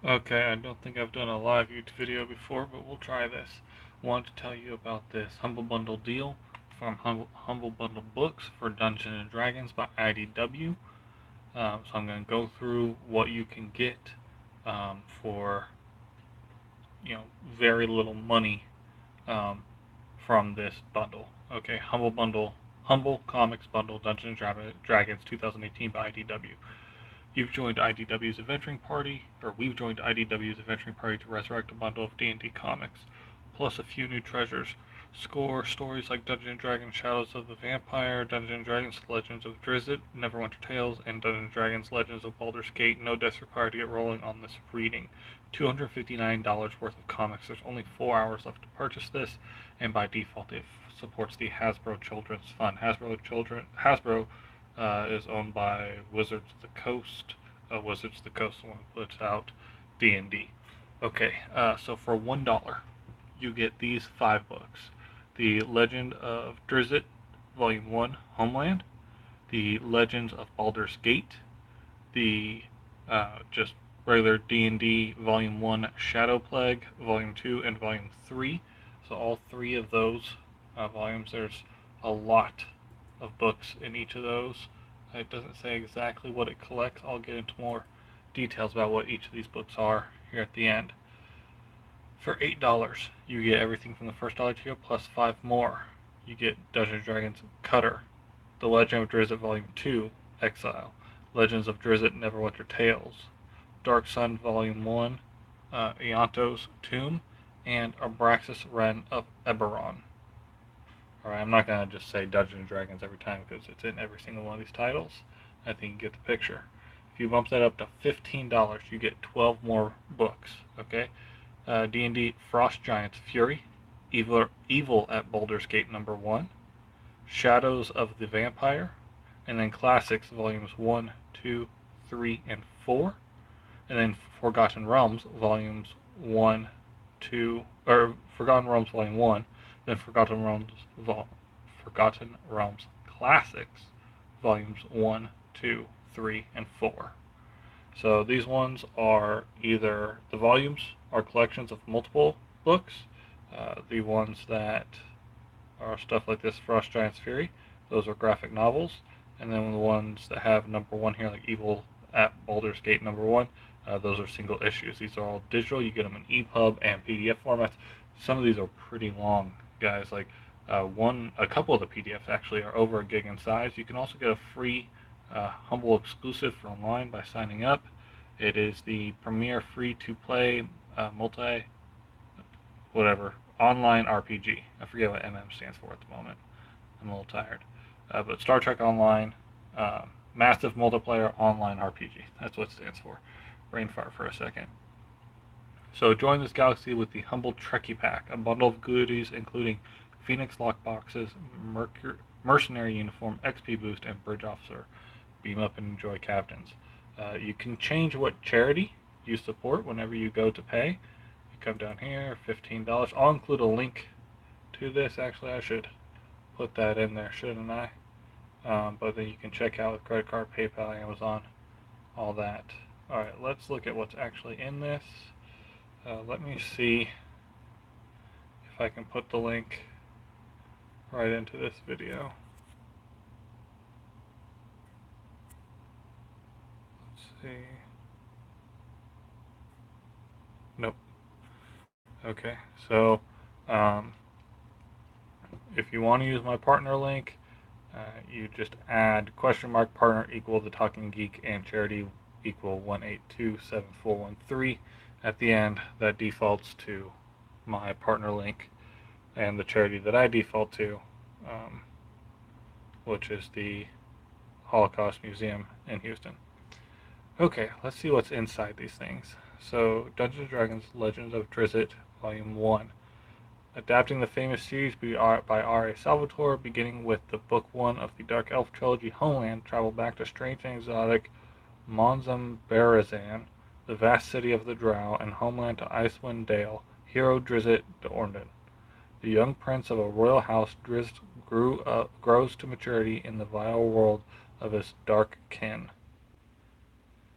Okay, I don't think I've done a live YouTube video before, but we'll try this. Want to tell you about this Humble Bundle deal from Humble Bundle Books for Dungeons and Dragons by IDW. So I'm going to go through what you can get for very little money um, from this bundle. Okay, Humble Comics Bundle Dungeons and Dragons 2018 by IDW. You've joined IDW's adventuring party, or we've joined IDW's adventuring party to resurrect a bundle of D&D comics, plus a few new treasures. Score stories like Dungeons and Dragons Shadows of the Vampire, Dungeons and Dragons Legends of Drizzt, Neverwinter Tales, and Dungeons and Dragons Legends of Baldur's Gate. No deaths required to get rolling on this reading. $259 worth of comics. There's only 4 hours left to purchase this, and by default it supports the Hasbro Children's Fund. Hasbro is owned by Wizards of the Coast. Wizards of the Coast one puts out D&D. Okay, so for $1, you get these 5 books: The Legend of Drizzt, Volume 1, Homeland; The Legends of Baldur's Gate; the just regular D&D Volume 1, Shadowplague, Volume 2, and Volume 3. So all 3 of those volumes, there's a lot of books in each of those. It doesn't say exactly what it collects. I'll get into more details about what each of these books are here at the end. For $8, you get everything from the first dollar tier plus 5 more. You get Dungeons & Dragons Cutter, The Legend of Drizzt Volume 2, Exile, Legends of Drizzt Neverwinter Tales, Dark Sun Volume 1, Ianto's Tomb, and Abraxas Wren of Eberron. Alright, I'm not going to just say Dungeons and Dragons every time because it's in every single one of these titles. I think you get the picture. If you bump that up to $15, you get 12 more books. Okay, D&D Frost Giants Fury, Evil at Baldur's Gate #1, Shadows of the Vampire, and then Classics Volumes 1, 2, 3, and 4, and then Forgotten Realms Volumes 1, 2, or Forgotten Realms Volume 1, then Forgotten Realms Classics Volumes 1, 2, 3, and 4. So these ones are either the volumes are collections of multiple books. The ones that are stuff like this, Frost Giants Fury, those are graphic novels. And then the ones that have #1 here, like Evil at Baldur's Gate #1, those are single issues. These are all digital. You get them in EPUB and PDF formats. Some of these are pretty long, guys. Like a couple of the PDFs actually are over a gig in size. You can also get a free Humble exclusive for online by signing up. It is the premier free-to-play multi whatever online RPG. I forget what MM stands for at the moment. I'm a little tired. But Star Trek Online, massive multiplayer online RPG. That's what it stands for. Brain fart for a second. So join this galaxy with the Humble Trekkie Pack, a bundle of goodies including Phoenix lock boxes, mercenary uniform, XP boost, and bridge officer. Beam up and enjoy captains. You can change what charity you support whenever you go to pay. You come down here, $15. I'll include a link to this. Actually, I should put that in there, shouldn't I? But then you can check out with credit card, PayPal, Amazon, all that. Alright, let's look at what's actually in this. Let me see if I can put the link right into this video. Let's see. Nope. Okay, so if you want to use my partner link, you just add !partner equal the Talking Geek and charity equal 1827413 at the end. That defaults to my partner link and the charity that I default to, which is the Holocaust Museum in Houston. Okay, let's see what's inside these things. So, Dungeons & Dragons Legends of Drizzt, Volume 1. Adapting the famous series by R.A. Salvatore, beginning with the Book 1 of the Dark Elf trilogy, Homeland, travel back to strange and exotic Monzambarazan, the vast city of the Drow, and homeland to Icewind Dale, hero Drizzt Do'Urden. The young prince of a royal house, Drizzt grows to maturity in the vile world of his dark kin.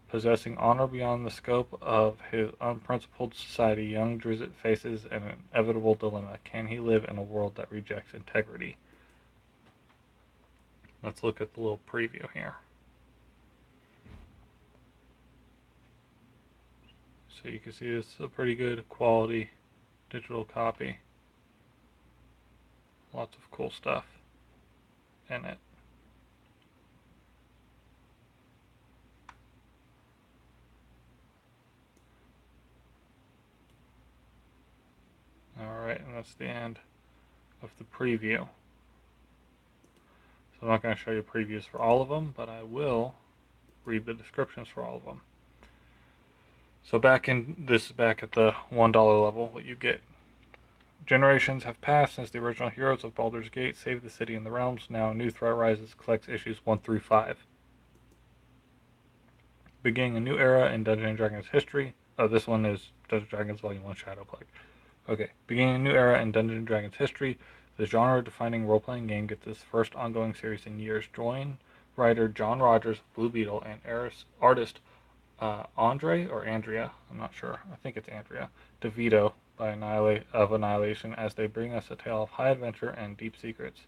Possessing honor beyond the scope of his unprincipled society, young Drizzt faces an inevitable dilemma. Can he live in a world that rejects integrity? Let's look at the little preview here. So you can see this is a pretty good quality digital copy. Lots of cool stuff in it. Alright, and that's the end of the preview. So I'm not going to show you previews for all of them, but I will read the descriptions for all of them. So back at the $1 level, what you get. Generations have passed since the original heroes of Baldur's Gate saved the city and the realms. Now a new threat rises, collects issues 1 through 5. Beginning a new era in Dungeons & Dragons history. Oh, this one is Dungeons & Dragons Volume 1 Shadowplague. Okay, beginning a new era in Dungeons & Dragons history, the genre-defining role-playing game gets its first ongoing series in years. Join writer John Rogers of Blue Beetle and artist Andrea, I'm not sure, I think it's Andrea, DeVito of Annihilation as they bring us a tale of high adventure and deep secrets.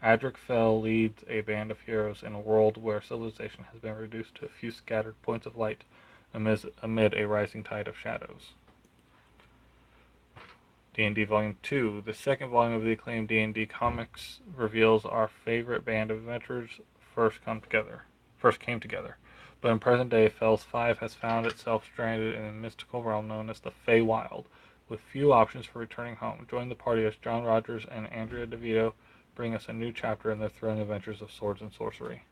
Adric Fell leads a band of heroes in a world where civilization has been reduced to a few scattered points of light amid a rising tide of shadows. D&D Volume 2, the second volume of the acclaimed D&D Comics, reveals our favorite band of adventurers first came together. But in present day, Fells 5 has found itself stranded in a mystical realm known as the Feywild, with few options for returning home. Join the party as John Rogers and Andrea DeVito bring us a new chapter in the thrilling adventures of swords and sorcery.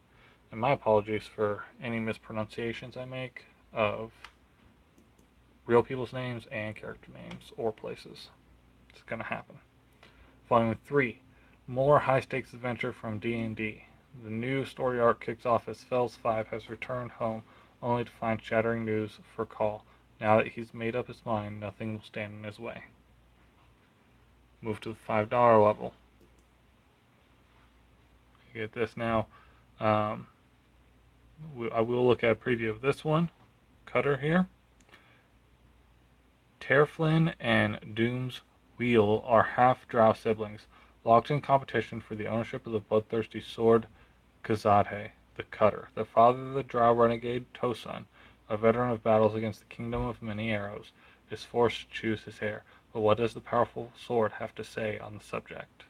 And my apologies for any mispronunciations I make of real people's names and character names or places. It's going to happen. Volume 3, more high-stakes adventure from D&D. The new story arc kicks off as Fells 5 has returned home, only to find shattering news for Call. Now that he's made up his mind, nothing will stand in his way. Move to the $5 level. You get this now. I will look at a preview of this one. Cutter here. Terflin and Doom's Wheel are half-drow siblings, locked in competition for the ownership of the bloodthirsty sword Kazadhe, the Cutter. The father of the drow renegade, Tosun, a veteran of battles against the Kingdom of Many Arrows, is forced to choose his heir. But what does the powerful sword have to say on the subject?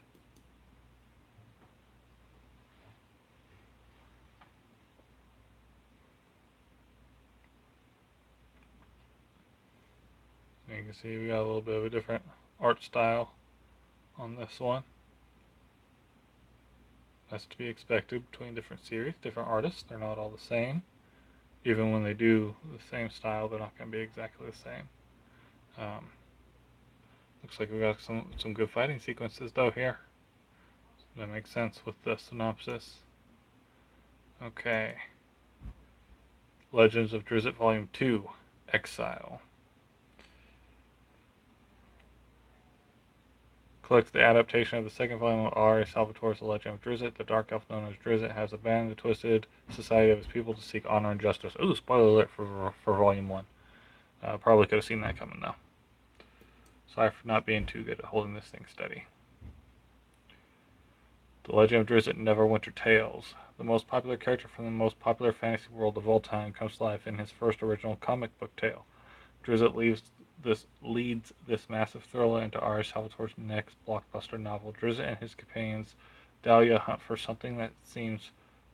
You can see we got a little bit of a different art style on this one. That's to be expected between different series, different artists. They're not all the same. Even when they do the same style, they're not going to be exactly the same. Looks like we got some good fighting sequences though here. That makes sense with the synopsis. Okay. Legends of Drizzt Volume 2, Exile. Collects the adaptation of the second volume of R. Salvatore's The Legend of Drizzt. The dark elf known as Drizzt has abandoned the twisted society of his people to seek honor and justice. Ooh, spoiler alert for Volume 1. Probably could have seen that coming though. Sorry for not being too good at holding this thing steady. The Legend of Drizzt Neverwinter Tales. The most popular character from the most popular fantasy world of all time comes to life in his first original comic book tale. Drizzt leads this massive thriller into R. Salvatore's next blockbuster novel. Drizzt and his companions Dahlia hunt for something that seems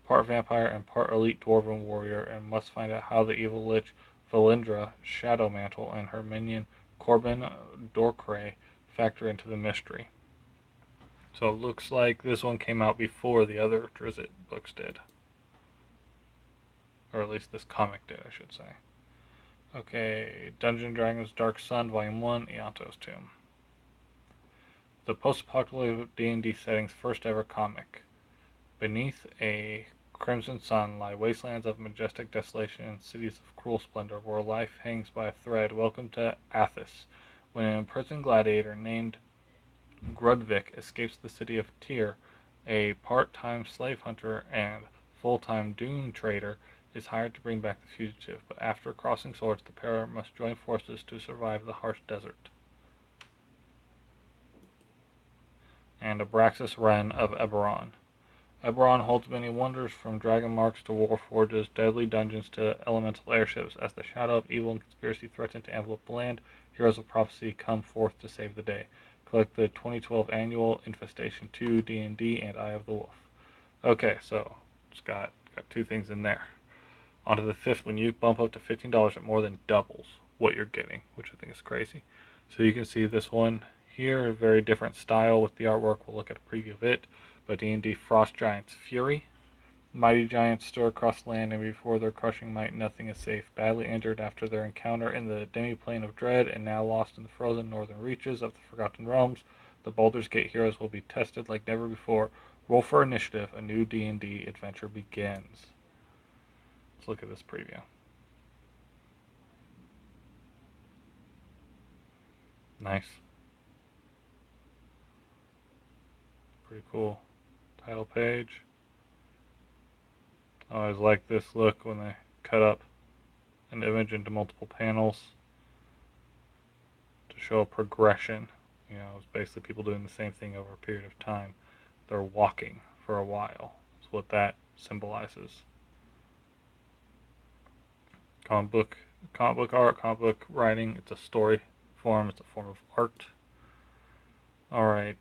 part vampire and part elite dwarven warrior, and must find out how the evil lich Valindra Shadowmantle and her minion Corbin Dorcray factor into the mystery. So it looks like this one came out before the other Drizzt books did. Or at least this comic did, I should say. Okay, Dungeons & Dragons Dark Sun, Volume 1, Ianto's Tomb. The post-apocalyptic D&D setting's first ever comic. Beneath a crimson sun lie wastelands of majestic desolation and cities of cruel splendor where life hangs by a thread. Welcome to Athos, when an imprisoned gladiator named Grudvik escapes the city of Tyr. A part-time slave hunter and full-time dune trader is hired to bring back the fugitive, but after crossing swords, the pair must join forces to survive the harsh desert. And Abraxas Wren of Eberron. Eberron holds many wonders, from dragon marks to war forges, deadly dungeons to elemental airships. As the shadow of evil and conspiracy threaten to envelop the land, heroes of prophecy come forth to save the day. Collect the 2012 annual Infestation 2 D&D and Eye of the Wolf. Okay, so it's got two things in there. Onto the fifth, when you bump up to $15, it more than doubles what you're getting, which I think is crazy. So you can see this one here, a very different style with the artwork. We'll look at a preview of it. But D&D Frost Giants Fury. Mighty giants stir across land, and before their crushing might, nothing is safe. Badly injured after their encounter in the demi-plane of dread, and now lost in the frozen northern reaches of the Forgotten Realms, the Baldur's Gate heroes will be tested like never before. Roll for initiative. A new D&D adventure begins. Let's look at this preview. Nice. Pretty cool. Title page. I always like this look when they cut up an image into multiple panels to show a progression. You know, it's basically people doing the same thing over a period of time. They're walking for a while. That's what that symbolizes. Comic book art, comic book writing. It's a story form. It's a form of art. All right.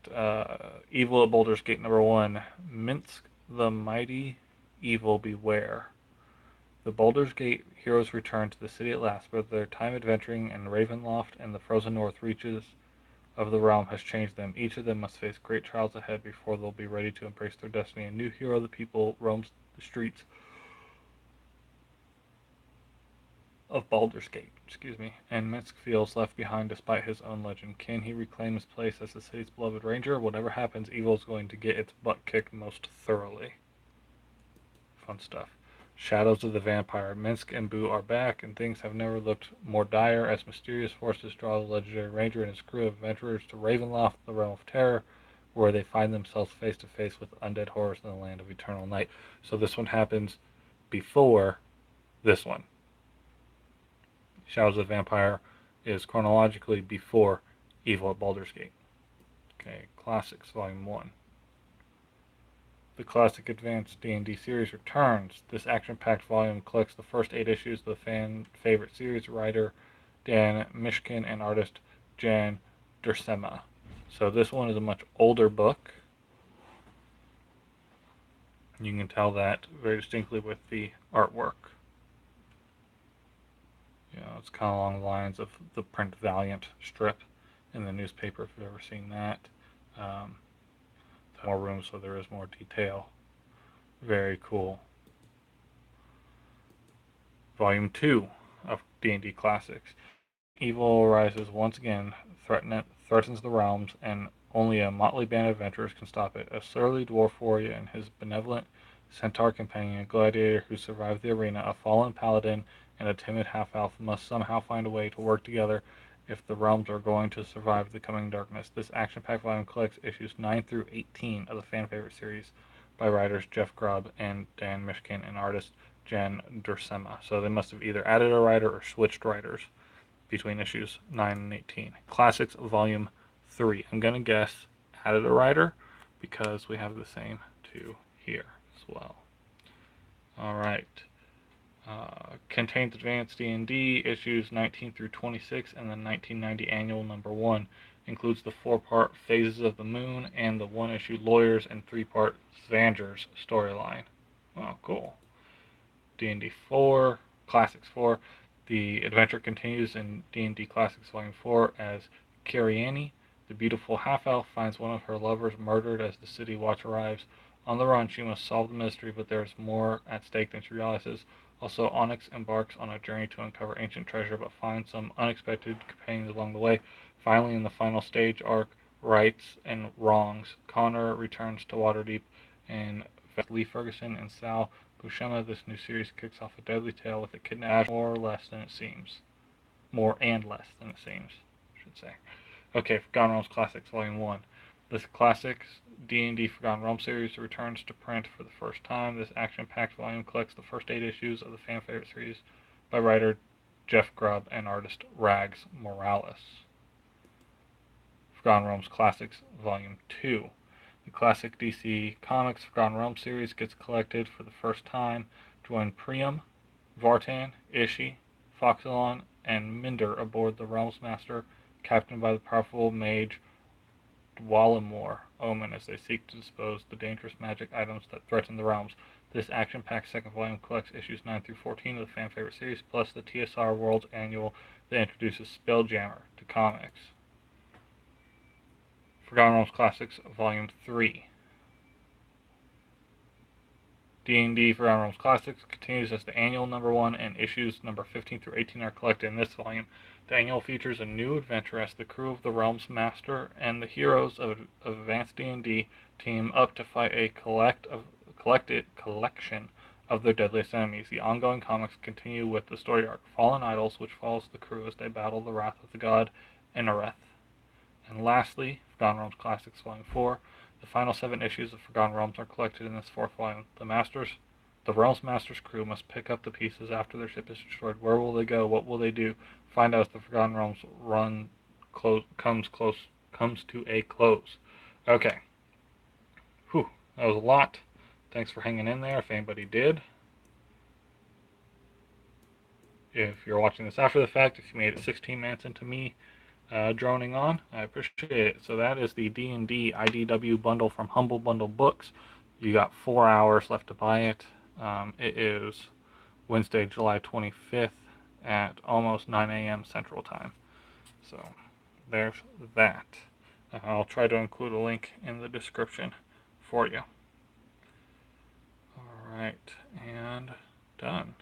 Evil at Baldur's Gate #1. Minsk the mighty evil beware. The Baldur's Gate heroes return to the city at last, but their time adventuring in Ravenloft and the frozen north reaches of the realm has changed them. Each of them must face great trials ahead before they'll be ready to embrace their destiny. A new hero of the people roams the streets of Baldur's Gate, and Minsk feels left behind despite his own legend. Can he reclaim his place as the city's beloved ranger? Whatever happens, evil is going to get its butt kicked most thoroughly. Fun stuff. Shadows of the Vampire. Minsk and Boo are back, and things have never looked more dire as mysterious forces draw the legendary ranger and his crew of adventurers to Ravenloft, the realm of terror, where they find themselves face to face with undead horrors in the land of eternal night. So this one happens before this one. Shadows of the Vampire is chronologically before Evil at Baldur's Gate. Okay, Classics, Volume 1. The classic advanced D&D series returns. This action-packed volume collects the first 8 issues of the fan-favorite series, writer Dan Mishkin and artist Jan Duursema. So this one is a much older book. You can tell that very distinctly with the artwork. You know, it's kind of along the lines of the print Valiant strip in the newspaper, if you've ever seen that. More room, so there is more detail. Very cool. Volume 2 of D&D Classics. Evil rises once again, threatens the realms, and only a motley band of adventurers can stop it. A surly dwarf warrior and his benevolent centaur companion, a gladiator who survived the arena, a fallen paladin, and a timid half-elf must somehow find a way to work together if the realms are going to survive the coming darkness. This action-packed volume collects issues 9 through 18 of the fan-favorite series by writers Jeff Grubb and Dan Mishkin and artist Jan Duursema. So they must have either added a writer or switched writers between issues 9 and 18. Classics Volume 3. I'm going to guess added a writer because we have the same two here as well. All right. Contains Advanced D&D issues 19 through 26 and the 1990 annual #1. Includes the 4-part Phases of the Moon and the 1-issue Lawyers and 3-part Zvangers storyline. Oh, cool. D&D 4, Classics 4. The adventure continues in D&D Classics Volume 4 as Kiriani, the beautiful half-elf, finds one of her lovers murdered as the City Watch arrives. On the run, she must solve the mystery, but there is more at stake than she realizes. Also, Onyx embarks on a journey to uncover ancient treasure, but finds some unexpected companions along the way. Finally, in the final stage arc, Rights and Wrongs, Connor returns to Waterdeep, and Lee Ferguson and Sal Buscema. This new series kicks off a deadly tale with a kidnapped more and less than it seems, I should say. Okay, Forgotten Realms Classics Volume 1. This classics D&D Forgotten Realms series returns to print for the first time. This action-packed volume collects the first 8 issues of the fan-favorite series by writer Jeff Grubb and artist Rags Morales. Forgotten Realms Classics Volume 2. The classic DC Comics Forgotten Realms series gets collected for the first time. Join Priam, Vartan, Ishi, Foxilon, and Minder aboard the Realms Master, captained by the powerful mage Dwalimor Omen as they seek to dispose the dangerous magic items that threaten the realms. This action-packed second volume collects issues 9 through 14 of the fan-favorite series, plus the TSR World's Annual that introduces Spelljammer to comics. Forgotten Realms Classics Volume 3. D&D Forgotten Realms Classics continues as the annual number 1, and issues number 15 through 18 are collected in this volume. The annual features a new adventure as the crew of the Realms Master and the heroes of Advanced D&D team up to fight a collection of their deadliest enemies. The ongoing comics continue with the story arc Fallen Idols, which follows the crew as they battle the wrath of the god Enareth. And lastly, Forgotten Realms Classics Volume 4. The final 7 issues of Forgotten Realms are collected in this 4th volume. The Realms Master's crew must pick up the pieces after their ship is destroyed. Where will they go? What will they do? Find out as the Forgotten Realms run comes to a close. Okay. Whew, that was a lot. Thanks for hanging in there, if anybody did. If you're watching this after the fact, if you made it 16 minutes into me droning on, I appreciate it. So that is the D&D IDW bundle from Humble Bundle Books. You got 4 hours left to buy it. It is Wednesday, July 25th at almost 9 a.m. Central Time. So there's that. I'll try to include a link in the description for you. Alright, and done.